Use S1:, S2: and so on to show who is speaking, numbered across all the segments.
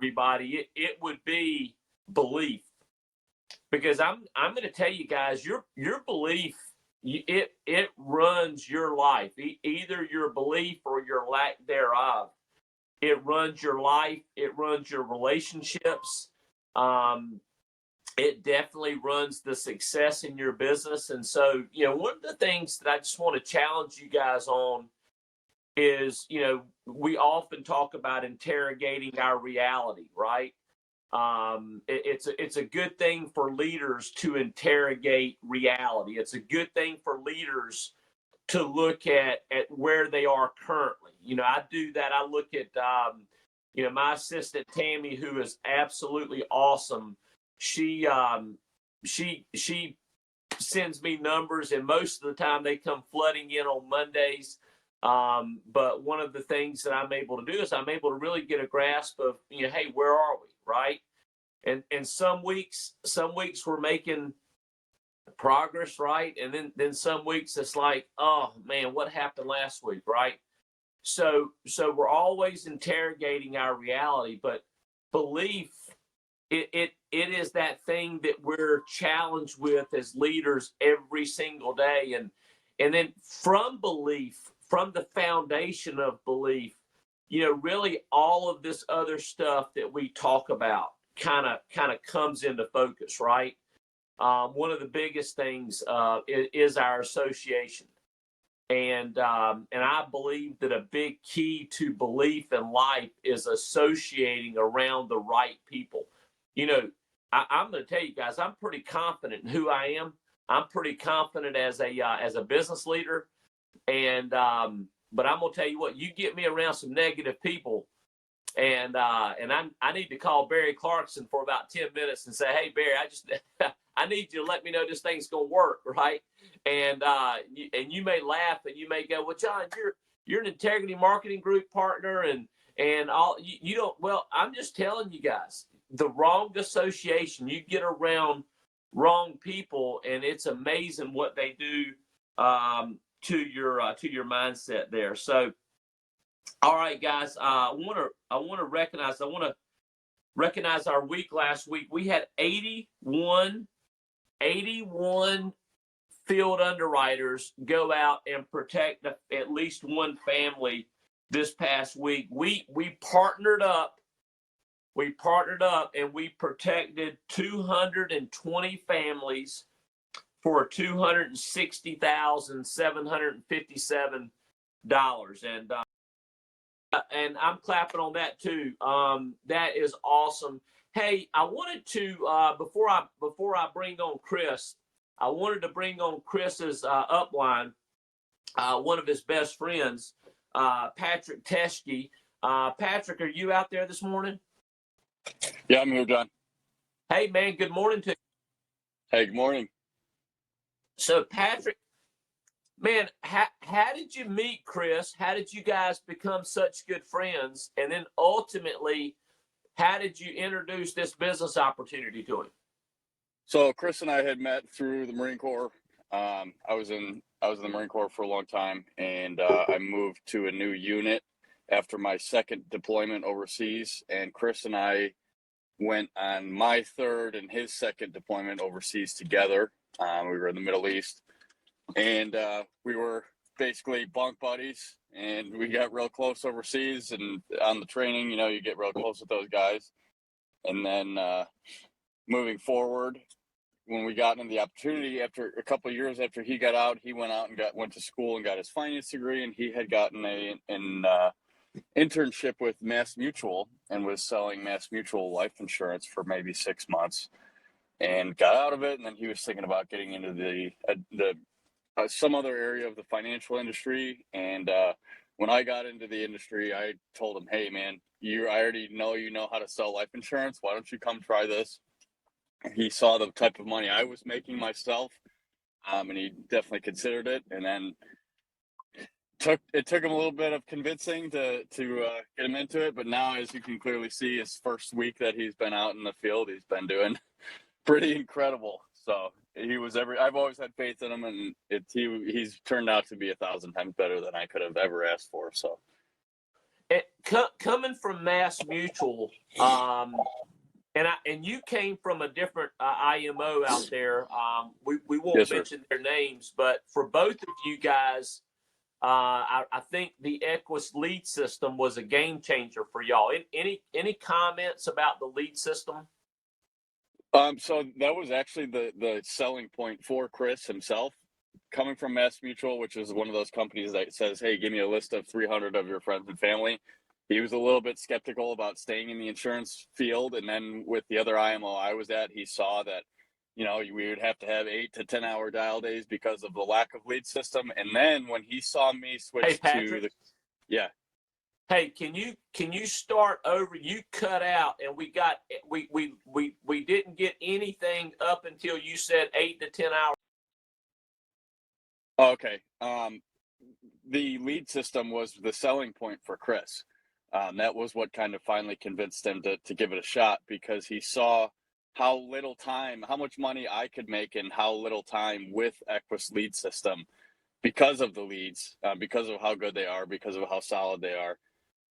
S1: everybody, it would be belief. Because I'm going to tell you guys, your belief, it runs your life. Either your belief or your lack thereof. It runs your life. It runs your relationships. It definitely runs the success in your business. And so, one of the things that I just want to challenge you guys on is, we often talk about interrogating our reality, right? It's a good thing for leaders to interrogate reality. It's a good thing for leaders to look at where they are currently. I do that. I look at, my assistant Tammy, who is absolutely awesome. She sends me numbers, and most of the time they come flooding in on Mondays. But one of the things that I'm able to do is I'm able to really get a grasp of, hey, where are we, right? And some weeks we're making progress, right? And then some weeks it's like, oh man, what happened last week, right? So we're always interrogating our reality, but belief, it is that thing that we're challenged with as leaders every single day. And then from belief, from the foundation of belief, really all of this other stuff that we talk about kind of comes into focus, right? One of the biggest things is our association. And I believe that a big key to belief in life is associating around the right people. I'm going to tell you guys, I'm pretty confident in who I am. I'm pretty confident as a business leader, but I'm going to tell you what, you get me around some negative people, and I need to call Barry Clarkson for about 10 minutes and say, hey Barry, I need you to let me know this thing's going to work, right? And you may laugh and you may go, well, John, you're an integrity marketing group partner, and all you don't. Well, I'm just telling you guys, the wrong association, you get around wrong people, and it's amazing what they do to your mindset there. So, all right, guys, I want to recognize our week last week. We had 81 field underwriters go out and protect at least one family this past week. We partnered up. We partnered up and we protected 220 families for $260,757, and I'm clapping on that too. That is awesome. Hey, I wanted to before I bring on Chris, I wanted to bring on Chris's upline, one of his best friends, Patrick Teschke. Patrick, are you out there this morning?
S2: Yeah, I'm here, John.
S1: Hey, man, good morning to you.
S2: Hey, good morning.
S1: So, Patrick, man, how did you meet Chris? How did you guys become such good friends? And then ultimately, how did you introduce this business opportunity to him?
S2: So Chris and I had met through the Marine Corps. I was in the Marine Corps for a long time, and I moved to a new unit after my second deployment overseas. And Chris and I went on my third and his second deployment overseas together. We were in the Middle East, and we were basically bunk buddies, and we got real close overseas. And on the training, you get real close with those guys. And then moving forward, when we got into the opportunity, after a couple of years after he got out, he went out and went to school and got his finance degree, and he had gotten an internship with Mass Mutual and was selling Mass Mutual life insurance for maybe 6 months, and got out of it. And then he was thinking about getting into the some other area of the financial industry. And when I got into the industry, I told him, hey man, I already know how to sell life insurance. Why don't you come try this? He saw the type of money I was making myself, and he definitely considered it. And then it took him a little bit of convincing to get him into it. But now, as you can clearly see, his first week that he's been out in the field, he's been doing pretty incredible. So I've always had faith in him, and he's turned out to be 1,000 times better than I could have ever asked for. So.
S1: Coming from Mass Mutual, and you came from a different IMO out there. We won't
S2: Yes, sir.
S1: mention their names, but for both of you guys, I think the Equus lead system was a game changer for y'all. Any comments about the lead system?
S2: So that was actually the selling point for Chris himself, coming from Mass Mutual, which is one of those companies that says, "Hey, give me a list of 300 of your friends and family." He was a little bit skeptical about staying in the insurance field, and then with the other IMO I was at, he saw that, we would have to have 8 to 10 hour dial days because of the lack of lead system. And then when he saw me switch
S1: Patrick.
S2: yeah.
S1: Hey, can you start over? You cut out, and we didn't get anything up until you said 8 to 10 hours.
S2: Okay. The lead system was the selling point for Chris. That was what kind of finally convinced him to give it a shot, because he saw how little time, how much money I could make in how little time with Equus lead system, because of the leads, because of how good they are, because of how solid they are,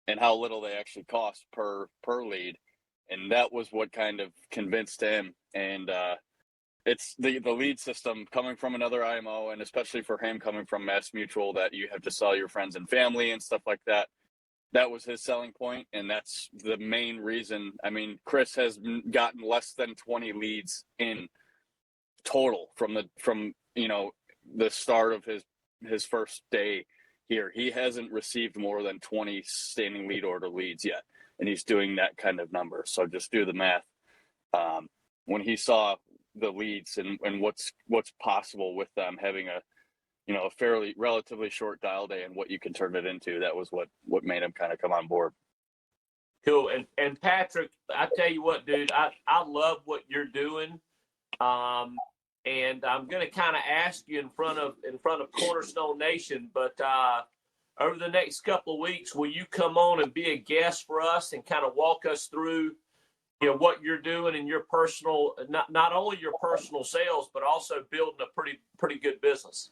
S2: and how little they actually cost per lead. And that was what kind of convinced him. And it's the lead system coming from another IMO, and especially for him coming from Mass Mutual, that you have to sell your friends and family and stuff like that. That was his selling point, and that's the main reason. I mean, Chris has gotten less than 20 leads in total from the start of his first day here. He hasn't received more than 20 standing lead order leads yet, and he's doing that kind of number. So just do the math. When he saw the leads and what's possible with them having a fairly relatively short dial day and what you can turn it into, that was what made him kind of come on board.
S1: Cool. And Patrick, I tell you what, dude, I love what you're doing. And I'm going to kind of ask you in front of Cornerstone Nation, but over the next couple of weeks, will you come on and be a guest for us and kind of walk us through, what you're doing in your personal, not only your personal sales, but also building a pretty good business?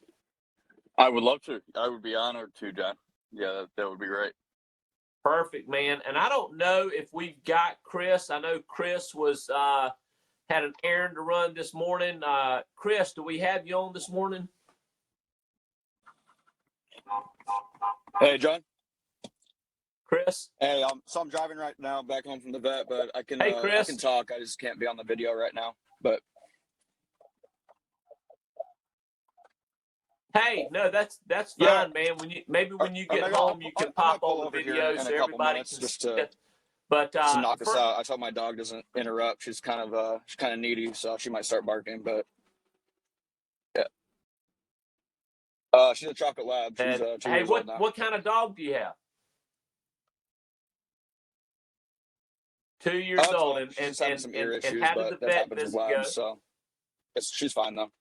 S2: I would love to. I would be honored to, John. Yeah, that would be great.
S1: Perfect, man. And I don't know if we've got Chris. I know Chris was had an errand to run this morning. Chris, do we have you on this morning?
S3: Hey, John.
S1: Chris?
S3: Hey, so I'm driving right now back home from the vet, but I can
S1: Hey, Chris.
S3: I can talk. I just can't be on the video right now. But
S1: Hey, no, that's fine, man. When you get home, you can pop on the video so everybody can
S3: just
S1: see
S3: to,
S1: it. But
S3: to knock this out. I hope my dog doesn't interrupt. She's kind of needy, so she might start barking. But yeah, she's a chocolate lab. She's 2 years old now.
S1: What kind of dog do you have? 2 years old, and
S3: she's having some ear issues,
S1: and how did
S3: but
S1: the
S3: that
S1: vet
S3: happens with
S1: visit go?
S3: labs, so she's fine though.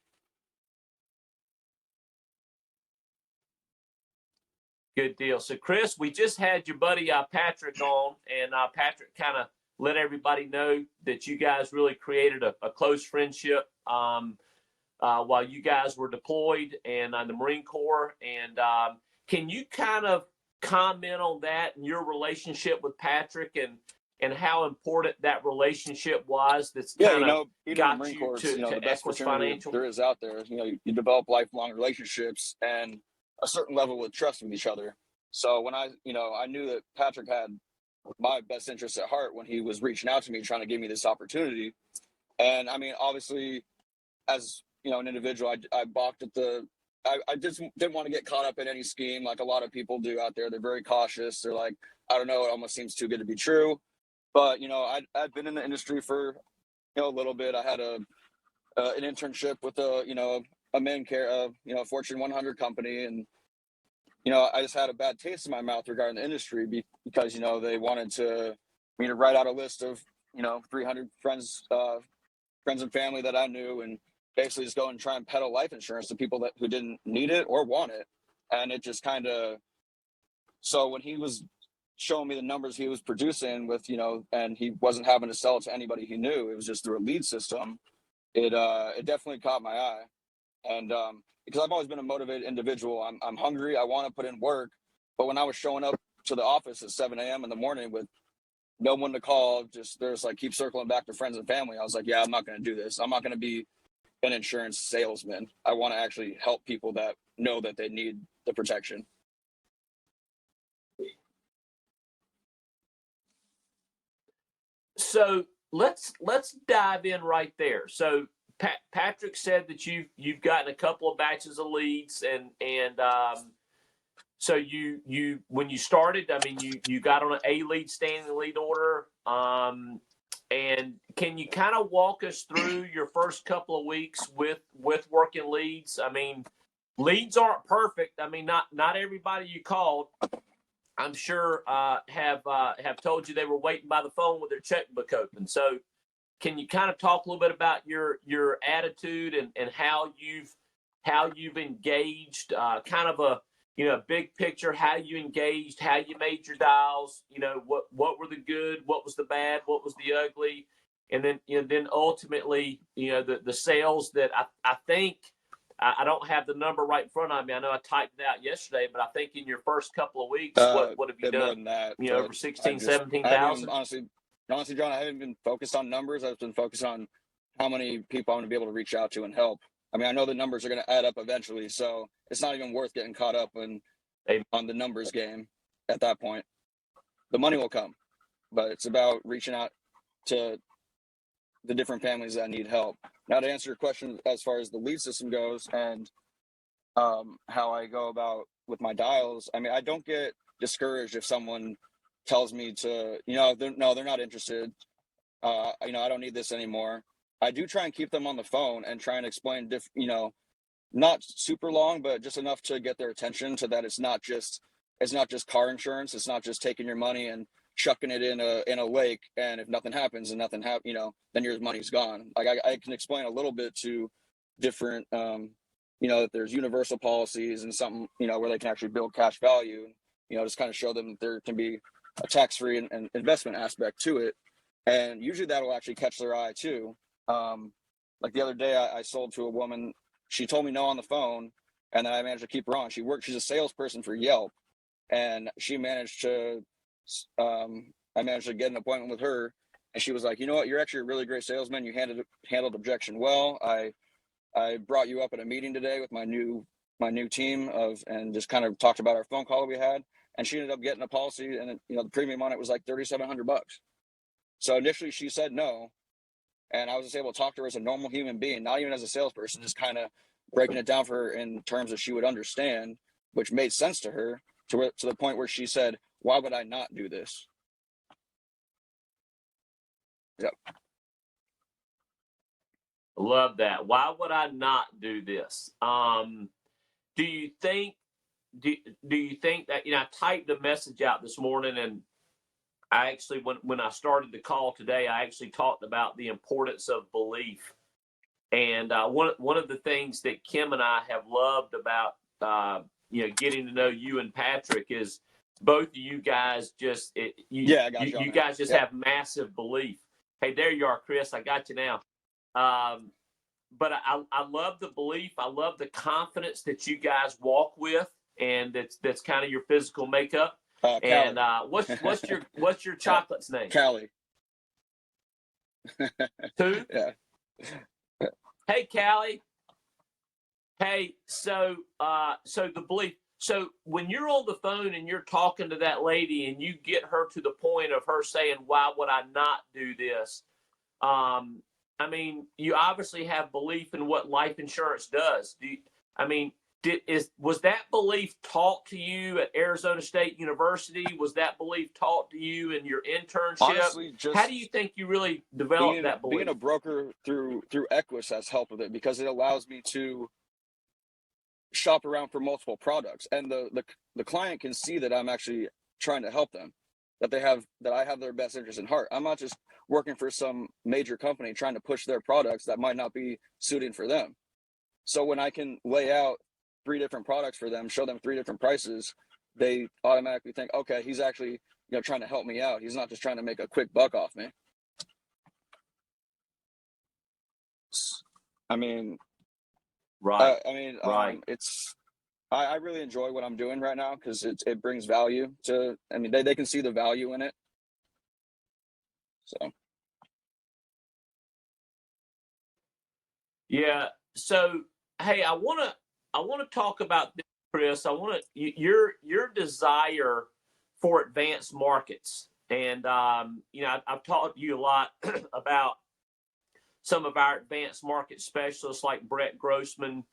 S1: Good deal. So, Chris, we just had your buddy Patrick on, and Patrick kind of let everybody know that you guys really created a close friendship while you guys were deployed and on the Marine Corps. And can you kind of comment on that and your relationship with Patrick and how important that relationship was? That's kind of got
S3: Marine
S1: you
S3: Corps,
S1: to
S3: the best
S1: Equus
S3: fraternity
S1: Financial.
S3: there is out there. You develop lifelong relationships and a certain level of trust with each other. So when I knew that Patrick had my best interests at heart when he was reaching out to me, trying to give me this opportunity. And I mean, obviously, as an individual, I balked at I just didn't want to get caught up in any scheme like a lot of people do out there. They're very cautious. They're like, I don't know, it almost seems too good to be true. But I've been in the industry for a little bit. I had an internship with a main care Fortune 100 company, and I just had a bad taste in my mouth regarding the industry because they wanted me to write out a list of 300 friends and family that I knew, and basically just go and try and peddle life insurance to people who didn't need it or want it. And it just kind of, so when he was showing me the numbers he was producing with, and he wasn't having to sell it to anybody he knew, it was just through a lead system. It definitely caught my eye. And because I've always been a motivated individual, I'm hungry. I want to put in work. But when I was showing up to the office at 7 a.m. in the morning with no one to call. There's like, keep circling back to friends and family. I was like, yeah, I'm not going to do this. I'm not going to be an insurance salesman. I want to actually help people that know that they need the protection.
S1: So let's dive in right there. So Patrick said that you've gotten a couple of batches of leads, and so you when you started, I mean, you got on an A lead standing lead order. And can you kind of walk us through your first couple of weeks with working leads? I mean, leads aren't perfect. I mean, not everybody you called, I'm sure, have told you they were waiting by the phone with their checkbook open. So can you kind of talk a little bit about your attitude and how you've engaged, kind of a big picture, how you engaged, how you made your dials, what were the good, what was the bad, what was the ugly, and then ultimately the sales that I think. I don't have the number right in front of me. I know I typed it out yesterday, but I think in your first couple of weeks, what have you done?
S3: More than that,
S1: Over 16, 17,000?
S3: Honestly, John, I haven't been focused on numbers. I've been focused on how many people I'm going to be able to reach out to and help. I mean, I know the numbers are going to add up eventually, so it's not even worth getting caught up on the numbers game at that point. The money will come, but it's about reaching out to the different families that need help. Now, to answer your question as far as the lead system goes and how I go about with my dials, I mean, I don't get discouraged if someone tells me to, they're not interested. I don't need this anymore. I do try and keep them on the phone and try and explain, not super long, but just enough to get their attention to that it's not just car insurance. It's not just taking your money and chucking it in a lake, and if nothing happens then your money's gone. Like I can explain a little bit to different that there's universal policies and something where they can actually build cash value, just kind of show them that there can be a tax-free and investment aspect to it, and usually that will actually catch their eye too. Like the other day I sold to a woman. She told me no on the phone, and then I managed to keep her on. She's a salesperson for Yelp, and she managed to I managed to get an appointment with her, and she was like, you know what, you're actually a really great salesman. You handled objection well. I brought you up at a meeting today with my new team and just kind of talked about our phone call that we had, and she ended up getting a policy, and the premium on it was like $3,700. So initially she said no, and I was just able to talk to her as a normal human being, not even as a salesperson, just kind of breaking it down for her in terms that she would understand, which made sense to her, to the point where she said, why would I not do this? Yep.
S1: Love that. Why would I not do this? Do you think that, I typed a message out this morning, and I actually, when I started the call today, I actually talked about the importance of belief. And one of the things that Kim and I have loved about getting to know you and Patrick is both of you guys you guys just have massive belief. Hey, there you are, Chris. I got you now. But I love the belief. I love the confidence that you guys walk with, and that's kind of your physical makeup. And what's your chocolate's name?
S3: Callie.
S1: Who?
S3: Yeah.
S1: Hey, Callie. Hey, so the belief. So when you're on the phone and you're talking to that lady and you get her to the point of her saying, "Why would I not do this?" I mean, you obviously have belief in what life insurance does. Was that belief taught to you at Arizona State University? Was that belief taught to you in your internship?
S3: Honestly,
S1: how do you think you really developed that belief?
S3: Being a broker through Equus has helped with it, because it allows me to shop around for multiple products, and the client can see that I'm actually trying to help them, that I have their best interest in heart. I'm not just working for some major company trying to push their products that might not be suiting for them. So when I can lay out 3 different products for them, show them 3 different prices, they automatically think, okay, he's actually trying to help me out. He's not just trying to make a quick buck off me. I mean,
S1: right.
S3: right. It's I really enjoy what I'm doing right now because it brings value to, I mean, they can see the value in it. So,
S1: Yeah. So, hey, I want to talk about this, Chris. I want to your desire for advanced markets, and I've talked to you a lot about some of our advanced market specialists like Brett Grossman,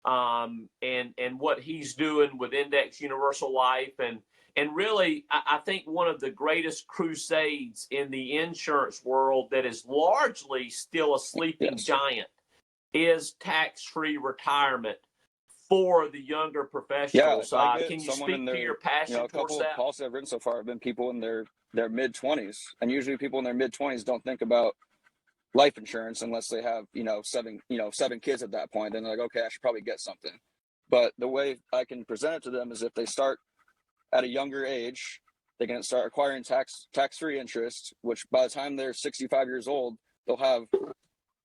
S1: and what he's doing with Index Universal Life, and really, I think one of the greatest crusades in the insurance world that is largely still a sleeping
S3: yes.
S1: giant is tax-free retirement for the younger
S3: Yeah,
S1: professionals.
S3: if I get
S1: Can you
S3: someone in
S1: speak to
S3: their,
S1: your passion
S3: a
S1: towards
S3: couple of
S1: that?
S3: policies I've written so far have been people in their mid 20s, and usually people in their mid 20s don't think about life insurance unless they have, seven kids at that point. Then they're like, okay, I should probably get something. But the way I can present it to them is if they start at a younger age, they can start acquiring tax-free interest, which by the time they're 65 years old, they'll have,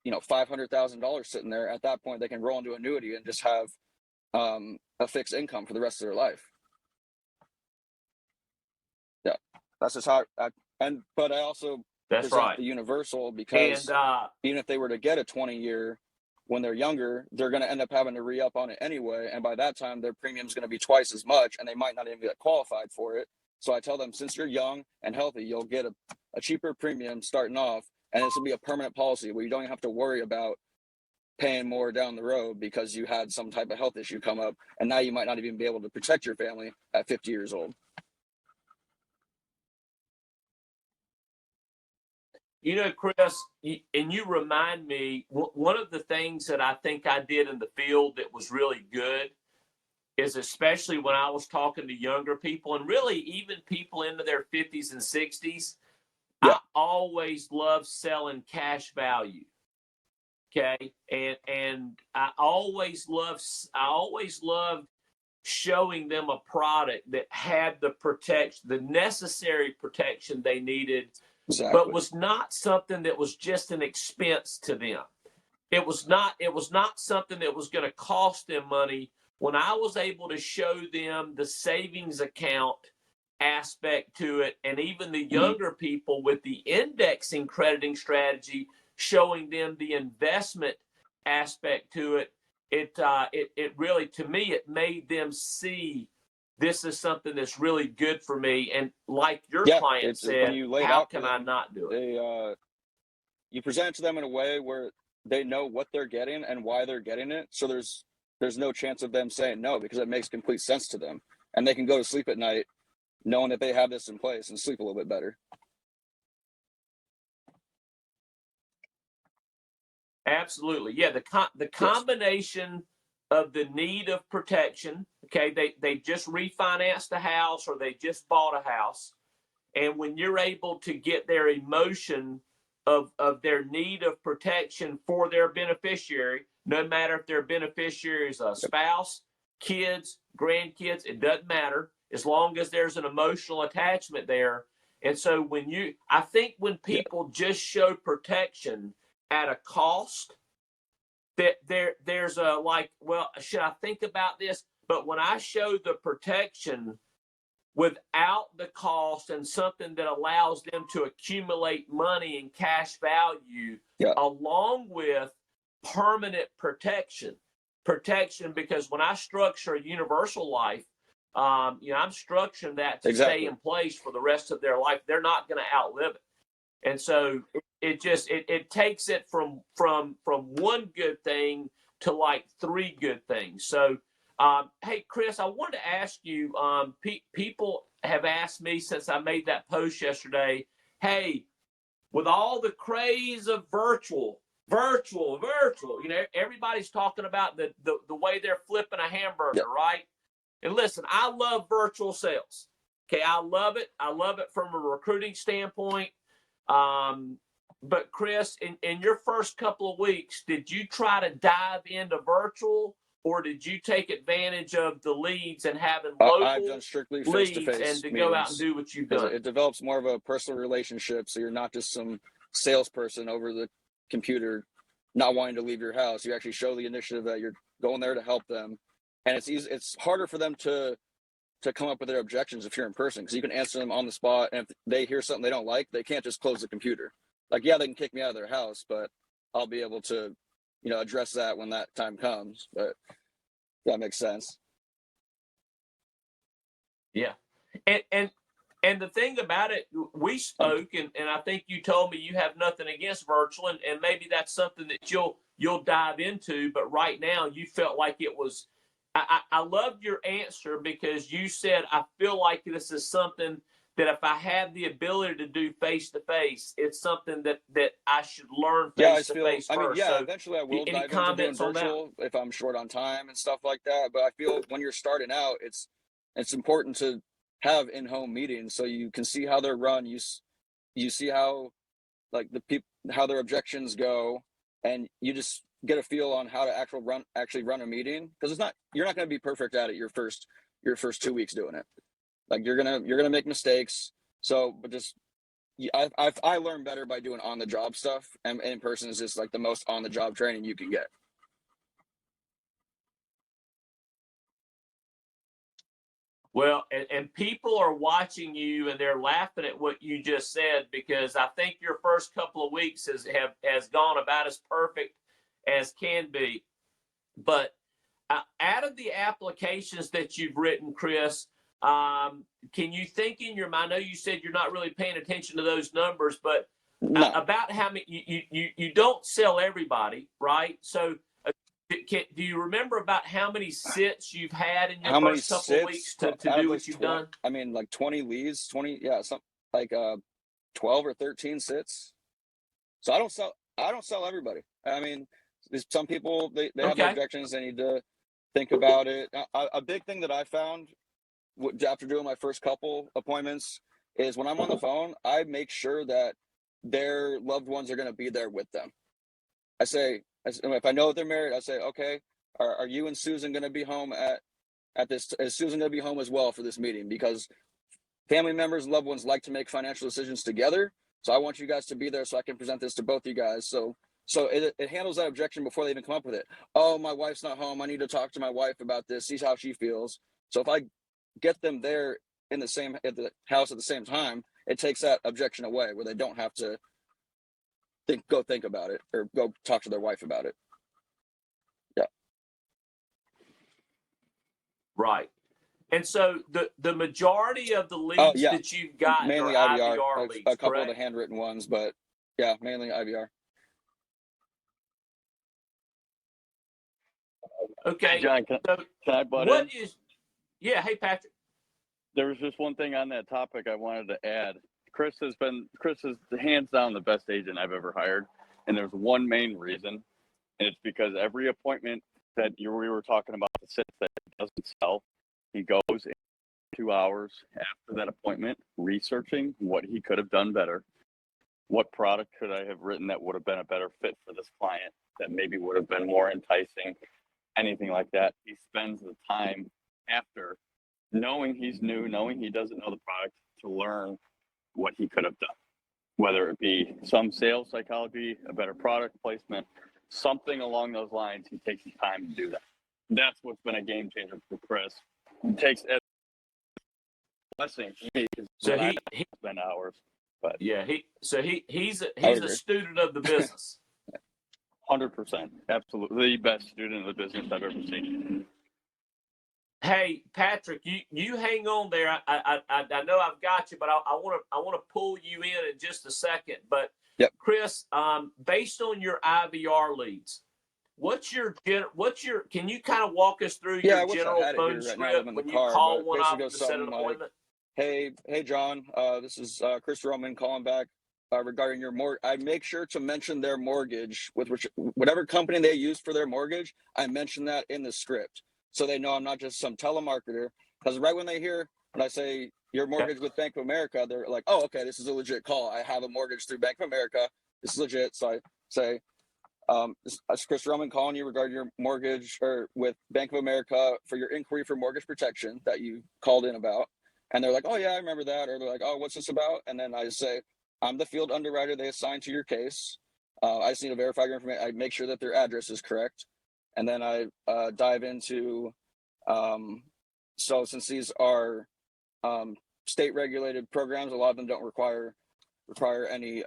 S3: $500,000 sitting there. At that point, they can roll into annuity and just have a fixed income for the rest of their life. Yeah, that's just how but I also
S1: That's
S3: present
S1: right.
S3: the universal
S1: And
S3: because even if they were to get a 20-year when they're younger, they're going to end up having to re-up on it anyway. And by that time, their premium is going to be twice as much and they might not even get qualified for it. So I tell them, since you're young and healthy, you'll get a cheaper premium starting off. And this will be a permanent policy where you don't even have to worry about paying more down the road because you had some type of health issue come up. And now you might not even be able to protect your family at 50 years old.
S1: Chris, and you remind me, one of the things that I think I did in the field that was really good is, especially when I was talking to younger people and really even people into their 50s and 60s,
S3: Yeah,
S1: I always loved selling cash value. Okay. And I always loved showing them a product that had the protection, the necessary protection they needed, but
S3: exactly.
S1: was not something that was just an expense to them. It was not something that was going to cost them money. When I was able to show them the savings account aspect to it, and even the
S3: Mm-hmm.
S1: younger people with the indexing crediting strategy, showing them the investment aspect to it, it really, to me, it made them see this is something that's really good for me. And like your
S3: Yeah,
S1: client
S3: it's when
S1: said,
S3: you lay it
S1: how
S3: out for
S1: can I
S3: them,
S1: not do it?
S3: you present it to them in a way where they know what they're getting and why they're getting it. So there's no chance of them saying no because it makes complete sense to them, and they can go to sleep at night knowing that they have this in place and sleep a little bit better.
S1: Absolutely. Yeah, the
S3: Yes.
S1: combination of the need of protection, okay, they just refinanced a house or they just bought a house, and when you're able to get their emotion of their need of protection for their beneficiary, no matter if their beneficiary is a
S3: Yep.
S1: spouse, kids, grandkids, it doesn't matter, as long as there's an emotional attachment there. And so I think when
S3: Yeah.
S1: people just show protection at a cost, that there's a like, well, should I think about this? But when I show the protection without the cost and something that allows them to accumulate money and cash value,
S3: Yeah.
S1: along with permanent protection, because when I structure a universal life, I'm structuring that to stay
S3: Exactly.
S1: in place for the rest of their life. They're not going to outlive it. And so it takes it from one good thing to like three good things. So hey, Chris, I wanted to ask you. People have asked me since I made that post yesterday. Hey, with all the craze of virtual, everybody's talking about the way they're flipping a
S3: Yeah.
S1: hamburger, right? And listen, I love virtual sales. Okay, I love it. I love it from a recruiting standpoint. Um, but Chris, in your first couple of weeks, did you try to dive into virtual, or did you take advantage of the leads and having
S3: I've done
S1: local
S3: strictly
S1: leads and
S3: face-to-face
S1: to go out and
S3: meetings
S1: do what you've
S3: because
S1: done?
S3: it develops more of a personal relationship. So you're not just some salesperson over the computer not wanting to leave your house. You actually show the initiative that you're going there to help them and it's harder for them to come up with their objections if you're in person, because you can answer them on the spot, and if they hear something they don't like, they can't just close the computer. Like, yeah, they can kick me out of their house, but I'll be able to, address that when that time comes. But that makes sense.
S1: Yeah. And the thing about it, we spoke, and I think you told me you have nothing against virtual, and maybe that's something that you'll dive into. But right now, you felt like it was. I loved your answer, because you said, I feel like this is something that if I have the ability to do face to face, it's something that I should learn face to face first.
S3: Yeah, eventually I will dive into doing virtual if I'm short on time and stuff like that. But I feel when you're starting out, it's important to have in-home meetings so you can see how they're run. You see how, like, how their objections go, and you just get a feel on how to actually run a meeting, because you're not going to be perfect at it your first 2 weeks doing it. Like, you're gonna make mistakes. So, but just I learn better by doing on the job stuff, and in person is just like the most on the job training you can get.
S1: Well, and people are watching you, and they're laughing at what you just said, because I think your first couple of weeks has gone about as perfect as can be. But out of the applications that you've written, Chris, can you think in your mind? I know you said you're not really paying attention to those numbers, but
S3: No.
S1: About how many you don't sell everybody, right? So do you remember about how many sits you've had in your first couple of weeks to do what you've done?
S3: I mean, like 20 leads, 20, yeah, some like 12 or 13 sits. So I don't sell everybody. I mean, some people they have objections. They need to think about it. A big thing that I found after doing my first couple appointments is when I'm on the phone, I make sure that their loved ones are going to be there with them. I say, if I know they're married, I say, okay, are you and Susan going to be home at this? Is Susan going to be home as well for this meeting? Because family members and loved ones like to make financial decisions together. So I want you guys to be there so I can present this to both you guys. So it handles that objection before they even come up with it. Oh, my wife's not home. I need to talk to my wife about this. See how she feels. So if I get them there at the house at the same time, it takes that objection away, where they don't have to go think about it or go talk to their wife about it. Yeah.
S1: Right. And so the majority of the leads that you've got
S3: mainly
S1: are
S3: IVR
S1: leads,
S3: a couple
S1: correct?
S3: of the handwritten ones, but yeah, mainly IVR.
S1: Okay.
S2: John, can I butt in?
S1: Yeah. Hey, Patrick.
S2: There was just one thing on that topic I wanted to add. Chris is hands down the best agent I've ever hired. And there's one main reason, and it's because every appointment that we were talking about, the sits that doesn't sell, he goes in 2 hours after that appointment researching what he could have done better. What product could I have written that would have been a better fit for this client, that maybe would have been more enticing, anything like that. He spends the time after, knowing he's new, knowing he doesn't know the product, to learn what he could have done, whether it be some sales psychology, a better product placement, something along those lines. He takes his time to do that. That's what's been a game changer for Chris. It takes a blessing for me, because he spent hours. But
S1: yeah, he's a student of the business.
S2: 100%, absolutely the best student of the business I've ever seen.
S1: Hey, Patrick, you hang on there. I know I've got you, but I want to pull you in just a second. But
S3: yep.
S1: Chris, based on your IVR leads, can you kind of walk us through your general phone script when you call one up to set an appointment?
S3: Hey, John, this is Chris Roman calling back regarding your mortgage. I make sure to mention their mortgage with whatever company they use for their mortgage. I mention that in the script, so they know I'm not just some telemarketer. Because right when I say your mortgage with Bank of America, they're like, oh, okay, this is a legit call. I have a mortgage through Bank of America. This is legit. So I say, it's Chris Roman calling you regarding your mortgage or with Bank of America for your inquiry for mortgage protection that you called in about. And they're like, oh, yeah, I remember that. Or they're like, oh, what's this about? And then I say, I'm the field underwriter they assigned to your case. I just need to verify your information. I make sure that their address is correct. And then I dive into So since these are state regulated programs, a lot of them don't require any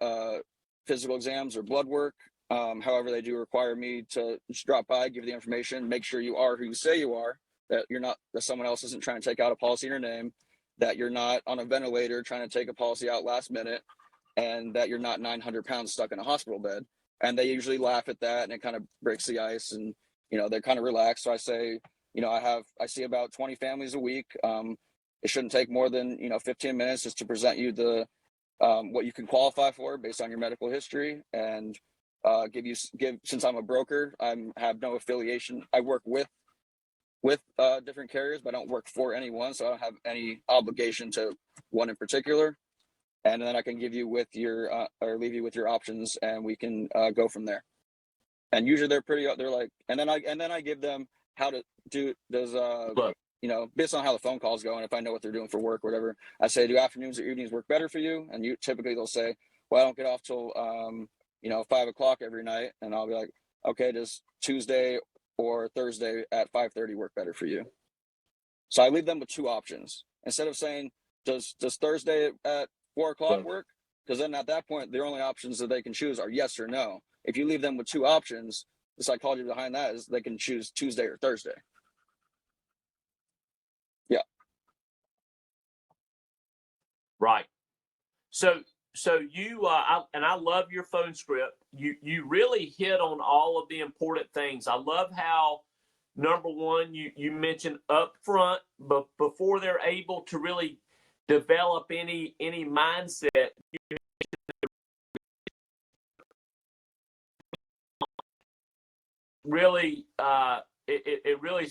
S3: physical exams or blood work. However, they do require me to just drop by, give you the information, make sure you are who you say you are, that you're not, that someone else isn't trying to take out a policy in your name, that you're not on a ventilator trying to take a policy out last minute, and that you're not 900 pounds stuck in a hospital bed. And they usually laugh at that, and it kind of breaks the ice, and they're kind of relaxed. So I say, I see about 20 families a week. It shouldn't take more than 15 minutes just to present you the what you can qualify for based on your medical history, and since I'm a broker, I have no affiliation. I work with different carriers, but I don't work for anyone, so I don't have any obligation to one in particular. And then I can give you with your or leave you with your options, and we can go from there. And usually they're like, and then I give them how to do those based on how the phone calls go, and if I know what they're doing for work or whatever, I say, do afternoons or evenings work better for you? And typically they'll say, well, I don't get off till 5 o'clock every night. And I'll be like, okay, does Tuesday or Thursday at 5:30 work better for you? So I leave them with two options instead of saying, does Thursday at 4 o'clock work? Because then at that point, the only options that they can choose are yes or no. If you leave them with two options, the psychology behind that is they can choose Tuesday or Thursday. Yeah.
S1: Right. So you I love your phone script. You really hit on all of the important things. I love how, number one, you mentioned up front, but before they're able to really develop any mindset, really it really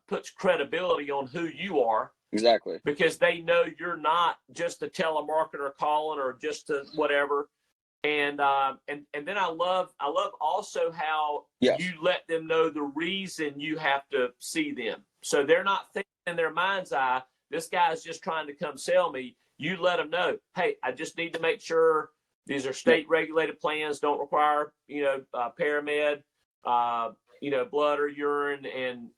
S1: puts credibility on who you are.
S3: Exactly.
S1: Because they know you're not just a telemarketer calling or just a whatever. And then I love also how you let them know the reason you have to see them. So they're not thinking in their mind's eye, this guy's just trying to come sell me. You let them know, hey, I just need to make sure these are state regulated plans, don't require paramed, blood or urine,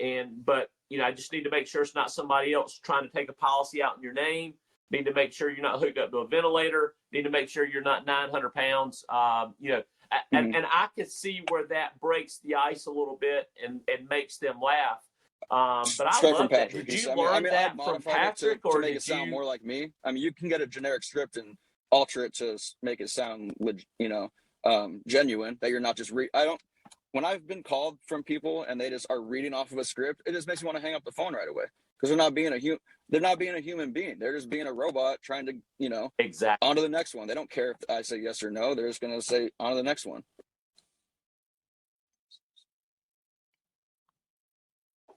S1: but I just need to make sure it's not somebody else trying to take a policy out in your name. Need to make sure you're not hooked up to a ventilator. Need to make sure you're not 900 pounds. And I could see where that breaks the ice a little bit and makes them laugh. But I love that. Did you learn that from Patrick,
S3: to make it sound more like me? I mean, you can get a generic script and alter it to make it sound, genuine. That you're not just when I've been called from people and they just are reading off of a script, it just makes me want to hang up the phone right away because they're not being a human being. They're just being a robot trying to,
S1: exactly
S3: on to the next one. They don't care if I say yes or no. They're just going to say on to the next one.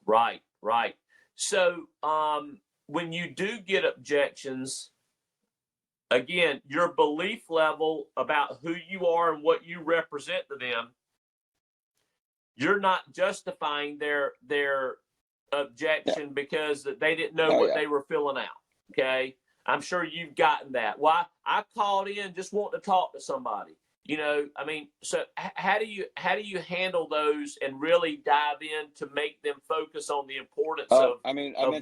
S1: Right. So when you do get objections, again, your belief level about who you are and what you represent to them, you're not justifying their objection because they didn't know what they were filling out. Okay. I'm sure you've gotten that. Why? I called in just wanting to talk to somebody. So how do you handle those and really dive in to make them focus on the importance of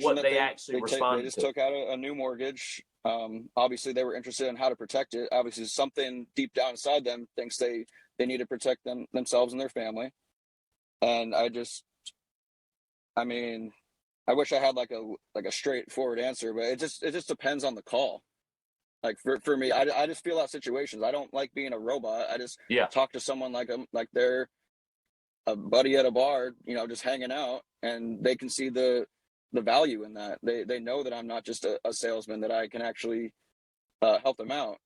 S1: what they actually responded to?
S3: They just took out a new mortgage. Obviously, they were interested in how to protect it. Obviously, something deep down inside them thinks they need to protect themselves and their family. And I wish I had like a straightforward answer, but it just depends on the call. Like for me, I just feel out situations. I don't like being a robot. I just talk to someone like they're a buddy at a bar, just hanging out, and they can see the value in that. They know that I'm not just a salesman, that I can actually help them out.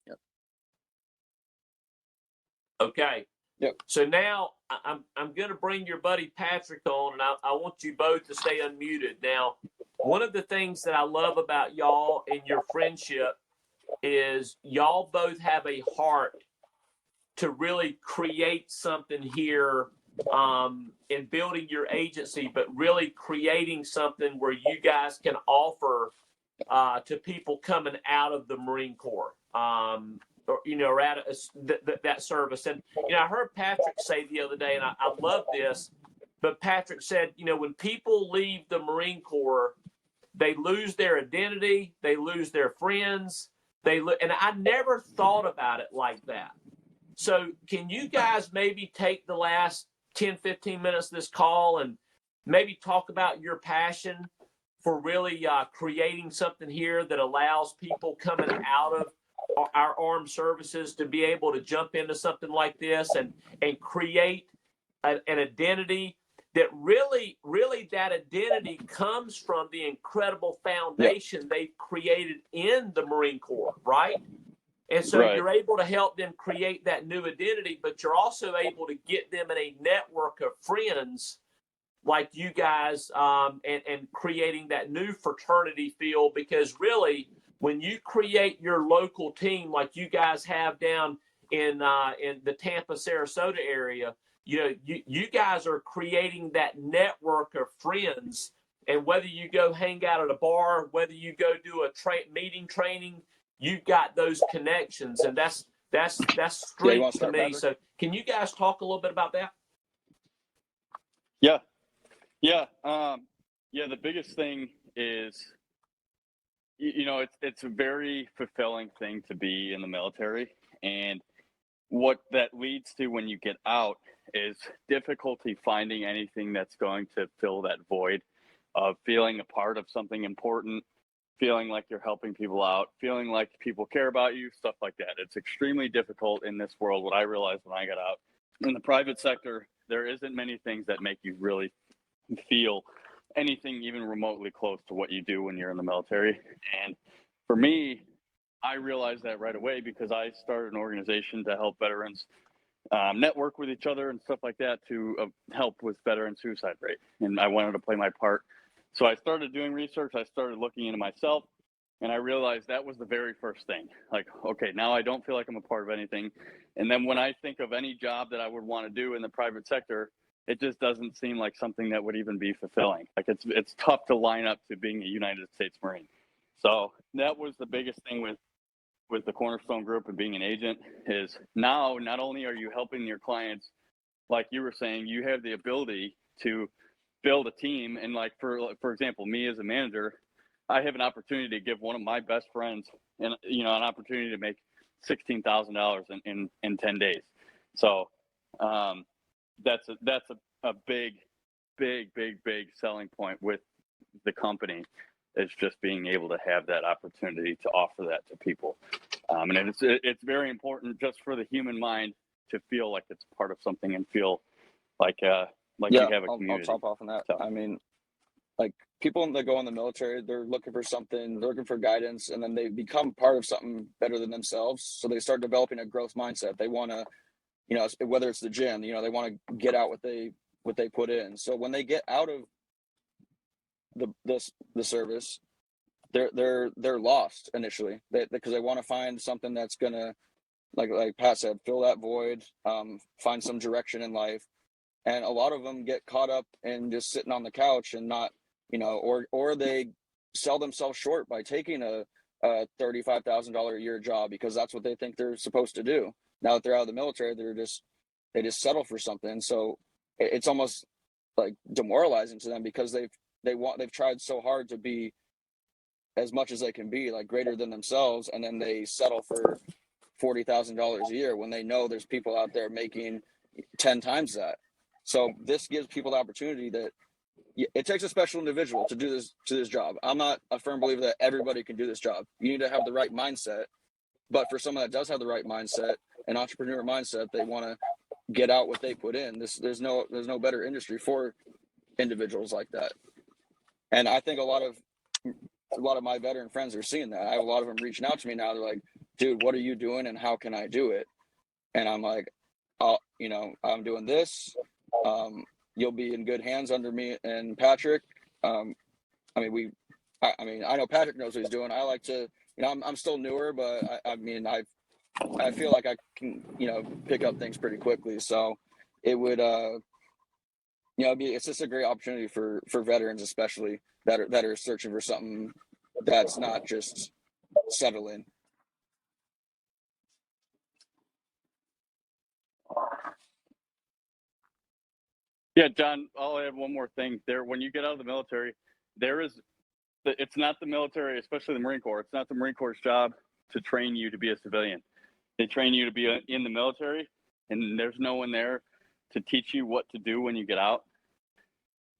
S3: Yep.
S1: Okay.
S3: Yep.
S1: So now I'm going to bring your buddy Patrick on, and I want you both to stay unmuted. Now, one of the things that I love about y'all and your friendship is y'all both have a heart to really create something here in building your agency, but really creating something where you guys can offer to people coming out of the Marine Corps. or, are at that service. And, I heard Patrick say the other day, and I love this, but Patrick said, when people leave the Marine Corps, they lose their identity, they lose their friends, and I never thought about it like that. So can you guys maybe take the last 10, 15 minutes of this call and maybe talk about your passion for really creating something here that allows people coming out of our armed services to be able to jump into something like this and create an identity that really that identity comes from the incredible foundation they've created in the Marine Corps, right? And so you're able to help them create that new identity, but you're also able to get them in a network of friends like you guys, and creating that new fraternity feel. Because really, when you create your local team like you guys have down in the Tampa, Sarasota area, you guys are creating that network of friends. And whether you go hang out at a bar, whether you go do a meeting training, you've got those connections, and that's strength to me. Patrick? So can you guys talk a little bit about that?
S2: Yeah. The biggest thing is, it's a very fulfilling thing to be in the military. And what that leads to when you get out is difficulty finding anything that's going to fill that void of feeling a part of something important, feeling like you're helping people out, feeling like people care about you, stuff like that. It's extremely difficult in this world. What I realized when I got out in the private sector, there isn't many things that make you really feel anything even remotely close to what you do when you're in the military. And for me, I realized that right away because I started an organization to help veterans network with each other and stuff like that to help with veteran suicide rate. And I wanted to play my part. So I started doing research. I started looking into myself, and I realized that was the very first thing. Like, okay, now I don't feel like I'm a part of anything. And then when I think of any job that I would want to do in the private sector, it just doesn't seem like something that would even be fulfilling. Like it's tough to line up to being a United States Marine. So that was the biggest thing with the Cornerstone Group and being an agent is now not only are you helping your clients, like you were saying, you have the ability to build a team. And like, for example, me as a manager, I have an opportunity to give one of my best friends an opportunity to make $16,000 in 10 days. So that's a big selling point with the company. It's just being able to have that opportunity to offer that to people. And it's very important just for the human mind to feel like it's part of something and feel like you have a community.
S3: I'll top off on that. So. I mean, like people that go in the military, they're looking for something, they're looking for guidance, and then they become part of something better than themselves. So they start developing a growth mindset. They want to, whether it's the gym, they want to get out what they put in. So when they get out of the service, they're lost initially because they want to find something that's gonna, like Pat said, fill that void, find some direction in life. And a lot of them get caught up in just sitting on the couch and not, or they sell themselves short by taking a $35,000 a year job because that's what they think they're supposed to do. Now that they're out of the military, they just settle for something. So it's almost like demoralizing to them because they've tried so hard to be as much as they can be, like greater than themselves, and then they settle for $40,000 a year when they know there's people out there making 10 times that. So this gives people the opportunity that it takes a special individual to do this job. I'm not a firm believer that everybody can do this job. You need to have the right mindset. But for someone that does have the right mindset, an entrepreneur mindset, they want to get out what they put in. There's no better industry for individuals like that. And I think a lot of my veteran friends are seeing that. I have a lot of them reaching out to me now. They're like, dude, what are you doing and how can I do it? And I'm like, I'm doing this. You'll be in good hands under me and Patrick. I know Patrick knows what he's doing. I like to, I'm still newer, but I feel like I can, pick up things pretty quickly. So it would, it's just a great opportunity for veterans, especially that are searching for something that's not just settling.
S2: Yeah, John, I'll add one more thing there. When you get out of the military, it's not the military, especially the Marine Corps. It's not the Marine Corps' job to train you to be a civilian. They train you to be in the military, and there's no one there to teach you what to do when you get out.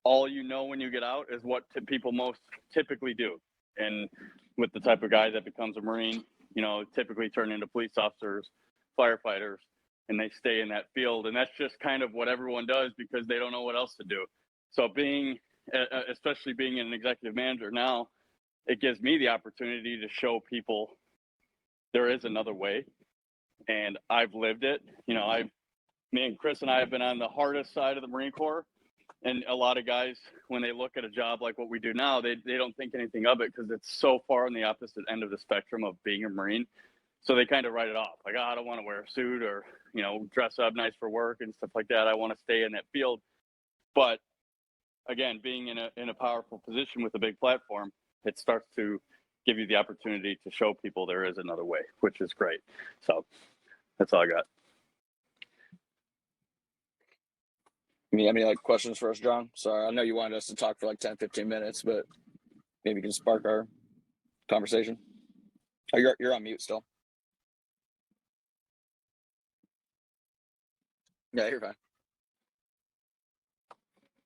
S2: All you know when you get out is what people most typically do. And with the type of guy that becomes a Marine, typically turn into police officers, firefighters, and they stay in that field. And that's just kind of what everyone does because they don't know what else to do. So especially being an executive manager now, it gives me the opportunity to show people there is another way. And I've lived it. Me and Chris and I have been on the hardest side of the Marine Corps. And a lot of guys, when they look at a job like what we do now, they don't think anything of it because it's so far on the opposite end of the spectrum of being a Marine. So they kind of write it off. Like, I don't want to wear a suit or, dress up nice for work and stuff like that. I want to stay in that field. But again, being in a powerful position with a big platform, it starts to give you the opportunity to show people there is another way, which is great. So that's all I got.
S3: Any questions for us, John? Sorry, I know you wanted us to talk for like 10, 15 minutes, but maybe you can spark our conversation. Oh, you're on mute still. Yeah, you're fine.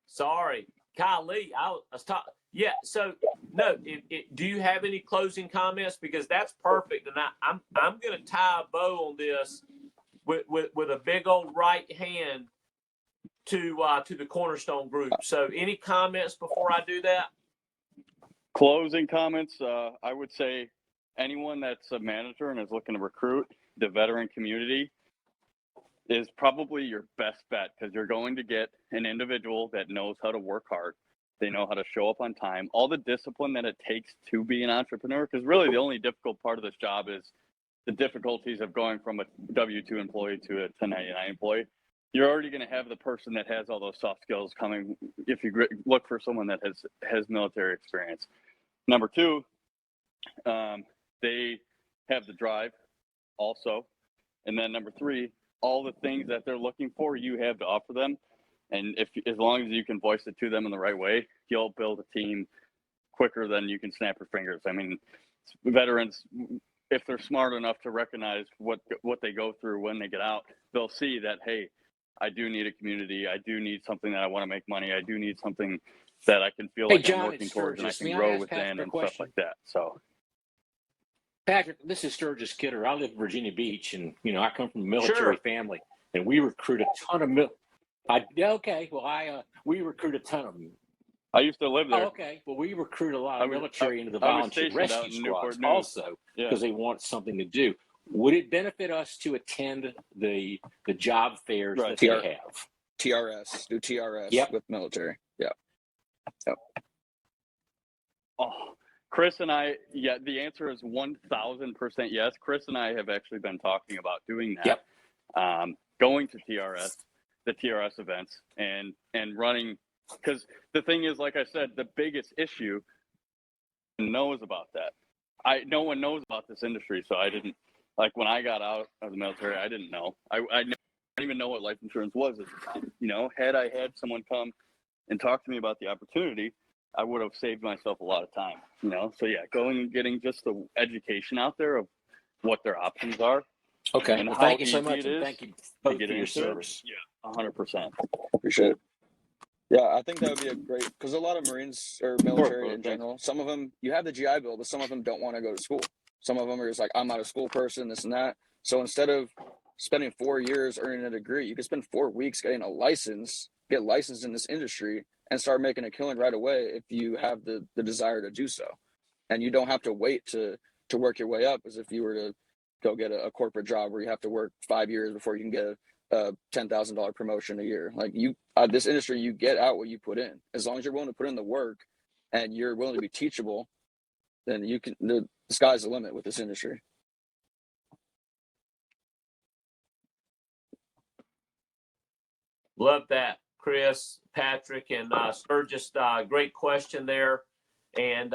S1: Sorry, Kylie, I was talking. Yeah, so no, do you have any closing comments? Because that's perfect, and I'm going to tie a bow on this with a big old right hand to the Cornerstone Group. So, any comments before I do that?
S2: Closing comments. I would say anyone that's a manager and is looking to recruit the veteran community is probably your best bet because you're going to get an individual that knows how to work hard. They know how to show up on time, all the discipline that it takes to be an entrepreneur. Because really the only difficult part of this job is the difficulties of going from a W-2 employee to a 1099 employee. You're already going to have the person that has all those soft skills coming if you look for someone that has military experience. Number two, they have the drive also. And then number three, all the things that they're looking for, you have to offer them. And as long as you can voice it to them in the right way, you'll build a team quicker than you can snap your fingers. I mean, veterans, if they're smart enough to recognize what they go through when they get out, they'll see that, hey, I do need a community. I do need something that I want to make money. I do need something that I can feel like
S4: John,
S2: I'm working towards and I can grow within and stuff like that. So,
S4: Patrick, this is Sturgis Kidder. I live in Virginia Beach, and I come from a military
S1: Sure.
S4: family, and we recruit a ton of we recruit a ton of them.
S2: I used to live there.
S4: Oh, okay. Well, we recruit a lot of military into the volunteer rescue squads also because they want something to do. Would it benefit us to attend the job fairs that they have?
S3: TRS, do TRS with military. Yep.
S2: Oh, Chris and I, the answer is 1,000% yes. Chris and I have actually been talking about doing that.
S4: Yep.
S2: Going to the TRS events and running, because the thing is, like I said, the biggest issue knows about that. No one knows about this industry, so I didn't, like when I got out of the military, I didn't know. I didn't even know what life insurance was at the time. Had I had someone come and talk to me about the opportunity, I would have saved myself a lot of time, So going and getting just the education out there of what their options are.
S4: Okay.
S2: And
S4: well,
S2: how
S4: thank you so
S2: easy
S4: much.
S2: it
S4: And
S2: is
S4: thank you both
S2: to get
S4: for your
S2: into
S4: service.
S2: Yeah, 100%.
S3: Appreciate it. Yeah, I think that would be a great, because a lot of Marines or military in general, some of them, you have the GI Bill, but some of them don't want to go to school. Some of them are just like, I'm not a school person, this and that. So instead of spending 4 years earning a degree, you could spend 4 weeks getting a license, get licensed in this industry, and start making a killing right away if you have the desire to do so. And you don't have to wait to work your way up as if you were to go get a corporate job where you have to work 5 years before you can get a $10,000 promotion a year. Like this industry, you get out what you put in. As long as you're willing to put in the work and you're willing to be teachable, then you can. The sky's the limit with this industry.
S1: Love that, Chris, Patrick, and Sturgis. Great question there. And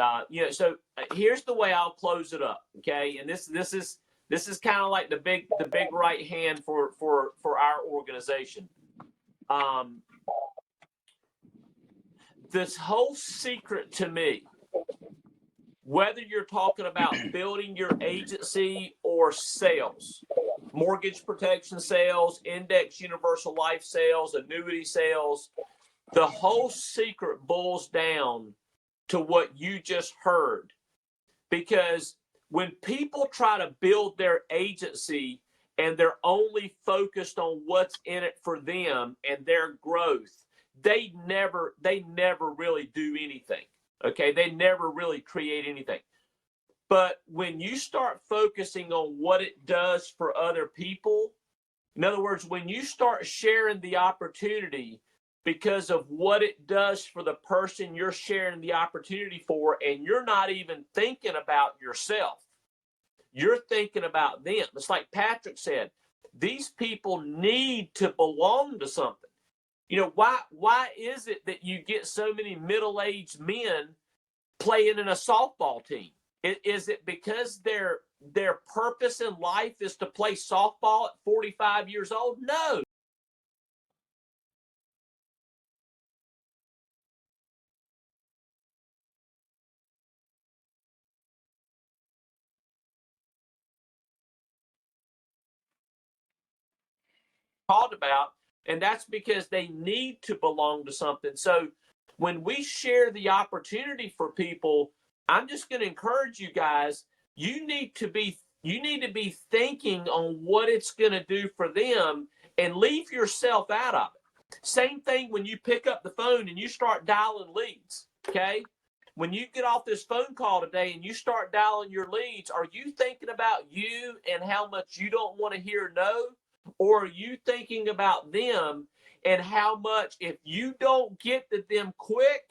S1: so here's the way I'll close it up. Okay, and this is kind of like the big right hand for our organization. this whole secret to me, whether you're talking about building your agency or sales, mortgage protection sales, index universal life sales, annuity sales, the whole secret boils down to what you just heard. Because when people try to build their agency and they're only focused on what's in it for them and their growth, they never really do anything. Okay, they never really create anything. But when you start focusing on what it does for other people, in other words, when you start sharing the opportunity because of what it does for the person you're sharing the opportunity for, and you're not even thinking about yourself, you're thinking about them. It's like Patrick said, these people need to belong to something. You know, why is it that you get so many middle-aged men playing in a softball team? Is it because their purpose in life is to play softball at 45 years old? No. Talked about, and that's because they need to belong to something. So when we share the opportunity for people, I'm just going to encourage you guys, you need to be thinking on what it's going to do for them and leave yourself out of it. Same thing when you pick up the phone and you start dialing leads, okay? When you get off this phone call today and you start dialing your leads, are you thinking about you and how much you don't want to hear no? Or are you thinking about them and how much, if you don't get to them quick,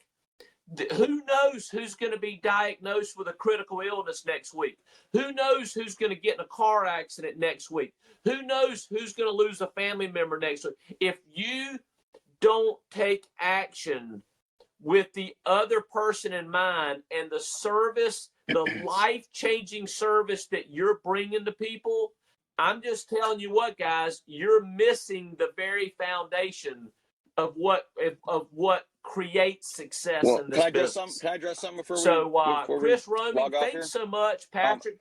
S1: who knows who's going to be diagnosed with a critical illness next week? Who knows who's going to get in a car accident next week? Who knows who's going to lose a family member next week? If you don't take action with the other person in mind and the service, the life-changing service that you're bringing to people, I'm just telling you what, guys, you're missing the very foundation of what creates success in this business.
S3: Can I address something before
S1: Chris
S3: we
S1: Roman, thanks so much. Patrick,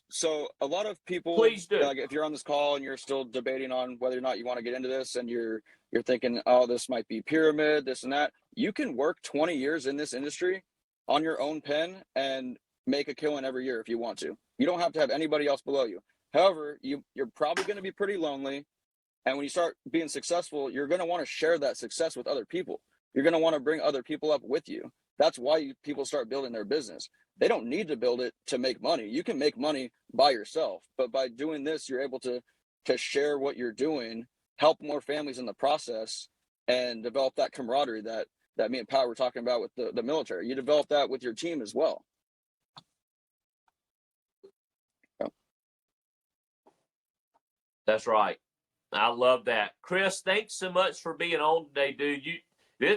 S3: so a lot of people,
S1: please do.
S3: Like if you're on this call and you're still debating on whether or not you want to get into this, and you're thinking, oh, this might be pyramid, this and that, you can work 20 years in this industry on your own pen and make a killing every year if you want to. You don't have to have anybody else below you. However, you're probably going to be pretty lonely. And when you start being successful, you're going to want to share that success with other people. You're going to want to bring other people up with you. That's why people start building their business. They don't need to build it to make money. You can make money by yourself, but by doing this, you're able to share what you're doing, help more families in the process, and develop that camaraderie that me and Pat were talking about with the military. You develop that with your team as well.
S1: That's right. I love that. Chris, thanks so much for being on today, dude.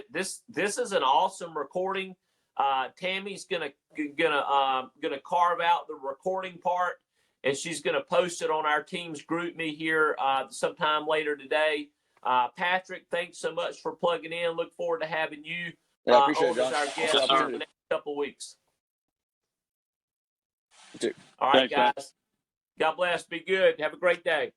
S1: This is an awesome recording. Tammy's gonna carve out the recording part, and she's gonna post it on our team's group me here sometime later today. Patrick, thanks so much for plugging in. Look forward to having you on as our guest for the next couple of weeks. All right, guys. God bless. Be good. Have a great day.